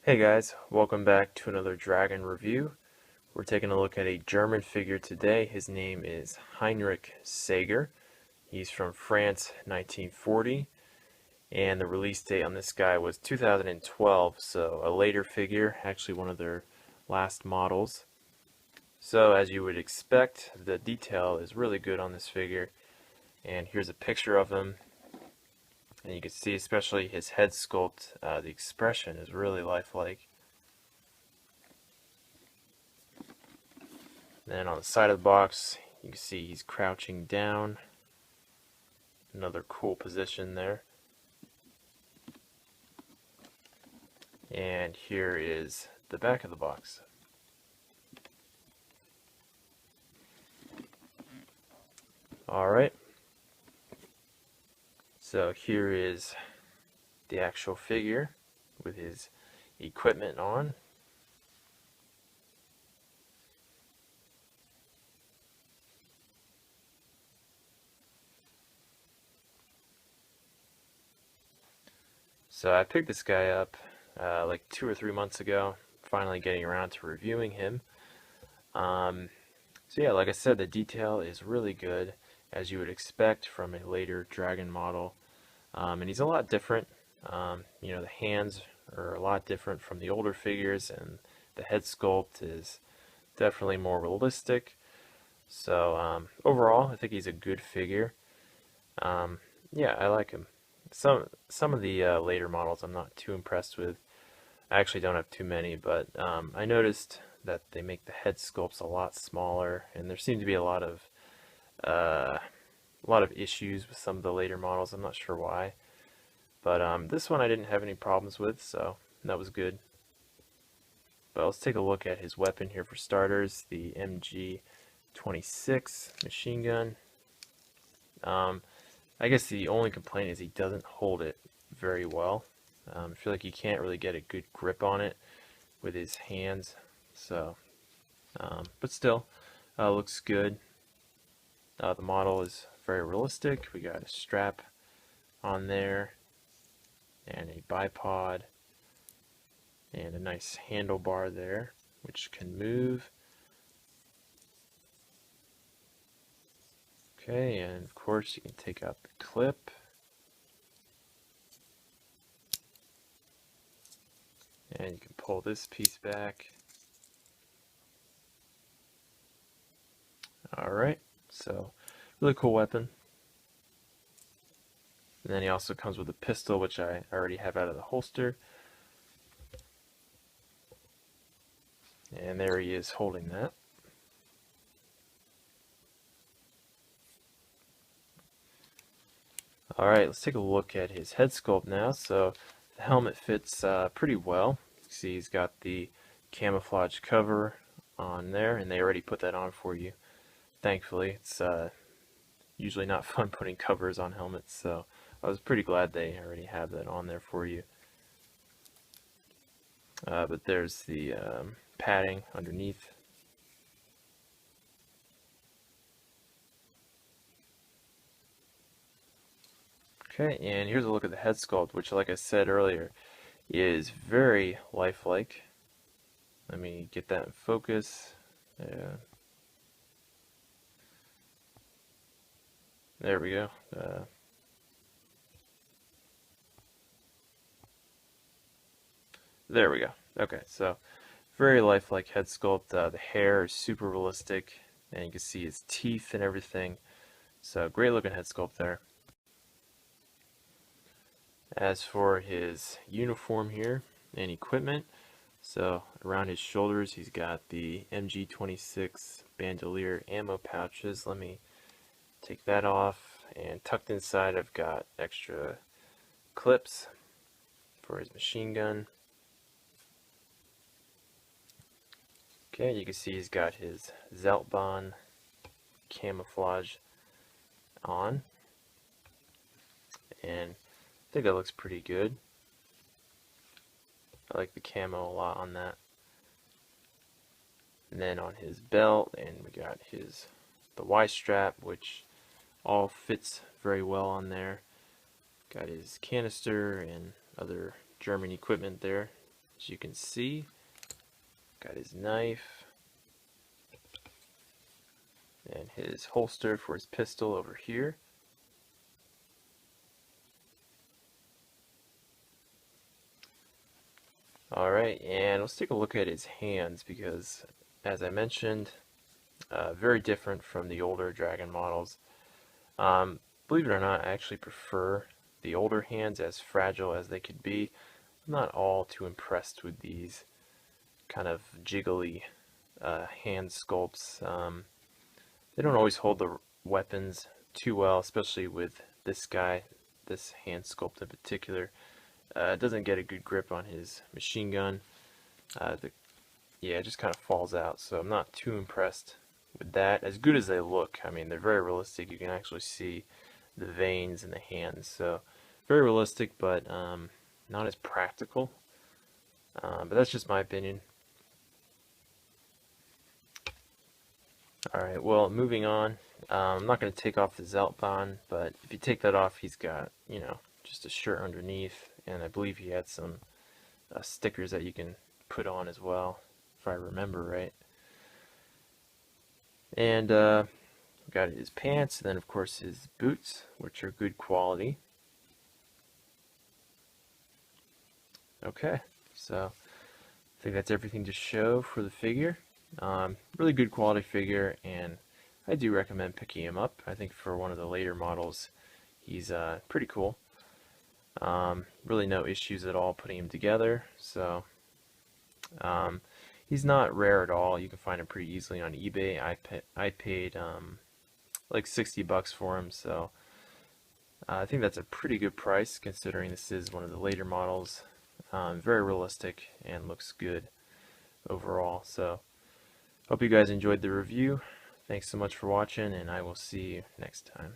Hey guys, welcome back to another Dragon review. We're taking a look at a German figure today. His name is Heinrich Sager. He's from France, 1940, and the release date on this guy was 2012, so a later figure, actually one of their last models. So as you would expect, the detail is really good on this figure, and here's a picture of him. And you can see especially his head sculpt, the expression is really lifelike. Then on the side of the box, you can see he's crouching down. Another cool position there. And here is the back of the box. Alright. So here is the actual figure with his equipment on. So I picked this guy up like 2 or 3 months ago, finally getting around to reviewing him. So yeah, like I said, the detail is really good, as you would expect from a later Dragon model. And he's a lot different. The hands are a lot different from the older figures, and the head sculpt is definitely more realistic. So overall, I think he's a good figure. Yeah, I like him. Some of the later models I'm not too impressed with. I actually don't have too many, but I noticed that they make the head sculpts a lot smaller, and there seem to be uh, a lot of issues with some of the later models. I'm not sure why, but this one I didn't have any problems with, so that was good. But let's take a look at his weapon here for starters, the MG26 machine gun. I guess the only complaint is he doesn't hold it very well. I feel like he can't really get a good grip on it with his hands. So, but still, looks good. The model is very realistic. We got a strap on there, and a bipod, and a nice handlebar there, which can move. Okay, and of course you can take out the clip. And you can pull this piece back. Alright, so really cool weapon. And then he also comes with a pistol, which I already have out of the holster. And there he is holding that. Alright, let's take a look at his head sculpt now. So the helmet fits pretty well. You see he's got the camouflage cover on there, and they already put that on for you. Thankfully, it's usually not fun putting covers on helmets, so I was pretty glad they already have that on there for you. But there's the padding underneath. Okay, and here's a look at the head sculpt, which, like I said earlier, is very lifelike. Let me get that in focus. Yeah. There we go. There we go. Okay, so very lifelike head sculpt. The hair is super realistic, and you can see his teeth and everything. So great looking head sculpt there. As for his uniform here and equipment, so around his shoulders he's got the MG26 bandolier ammo pouches. Let me take that off, and tucked inside I've got extra clips for his machine gun. Okay, you can see he's got his Zeltbahn camouflage on, and I think that looks pretty good. I like the camo a lot on that. And then on his belt, and we got the Y strap, which all fits very well on there. Got his canister and other German equipment there. as you can see. Got his knife and his holster for his pistol over here. Alright, and let's take a look at his hands because, as I mentioned, very different from the older Dragon models. Believe it or not, I actually prefer the older hands, as fragile as they could be. I'm not all too impressed with these kind of jiggly hand sculpts. They don't always hold the weapons too well, especially with this guy, this hand sculpt in particular. It doesn't get a good grip on his machine gun. Yeah, it just kind of falls out, so I'm not too impressed with that. As good as they look, I mean, they're very realistic. You can actually see the veins in the hands, so very realistic, but not as practical. But that's just my opinion. Alright, well, moving on. I'm not going to take off the Zeltbahn, but if you take that off, he's got, you know, just a shirt underneath, and I believe he had some stickers that you can put on as well, if I remember right. And got his pants, and then of course his boots, which are good quality. Okay, so I think that's everything to show for the figure. Really good quality figure, and I do recommend picking him up. I think for one of the later models, he's pretty cool. Really no issues at all putting him together, so he's not rare at all. You can find him pretty easily on eBay. I paid like $60 for him, so I think that's a pretty good price considering this is one of the later models. Very realistic and looks good overall. So hope you guys enjoyed the review. Thanks so much for watching, and I will see you next time.